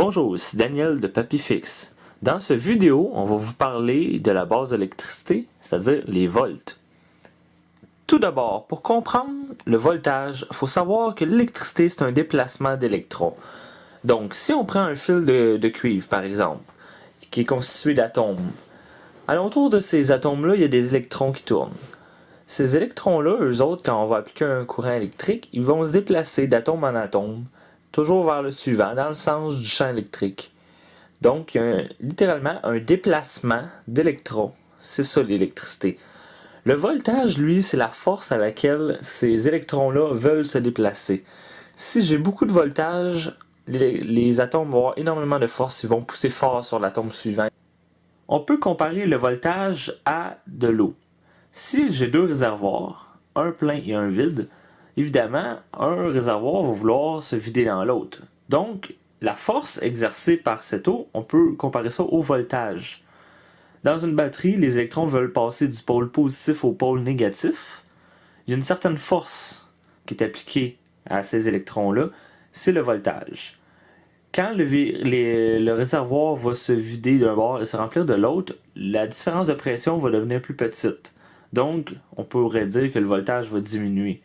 Bonjour, ici Daniel de Papifix. Dans cette vidéo, on va vous parler de la base d'électricité, c'est-à-dire les volts. Tout d'abord, pour comprendre le voltage, il faut savoir que l'électricité, c'est un déplacement d'électrons. Donc, si on prend un fil de cuivre, par exemple, qui est constitué d'atomes, alentour de ces atomes-là, il y a des électrons qui tournent. Ces électrons-là, eux autres, quand on va appliquer un courant électrique, ils vont se déplacer d'atome en atome, toujours vers le suivant, dans le sens du champ électrique. Donc, il y a littéralement un déplacement d'électrons. C'est ça l'électricité. Le voltage, lui, c'est la force à laquelle ces électrons-là veulent se déplacer. Si j'ai beaucoup de voltage, les atomes vont avoir énormément de force, ils vont pousser fort sur l'atome suivant. On peut comparer le voltage à de l'eau. Si j'ai deux réservoirs, un plein et un vide, évidemment, un réservoir va vouloir se vider dans l'autre. Donc, la force exercée par cette eau, on peut comparer ça au voltage. Dans une batterie, les électrons veulent passer du pôle positif au pôle négatif. Il y a une certaine force qui est appliquée à ces électrons-là, c'est le voltage. Quand le réservoir va se vider d'un bord et se remplir de l'autre, la différence de pression va devenir plus petite. Donc, on pourrait dire que le voltage va diminuer.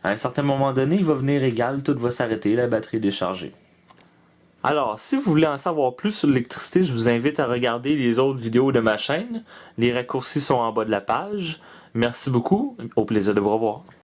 À un certain moment donné, il va venir égal, tout va s'arrêter, la batterie est déchargée. Alors, si vous voulez en savoir plus sur l'électricité, je vous invite à regarder les autres vidéos de ma chaîne. Les raccourcis sont en bas de la page. Merci beaucoup, au plaisir de vous revoir.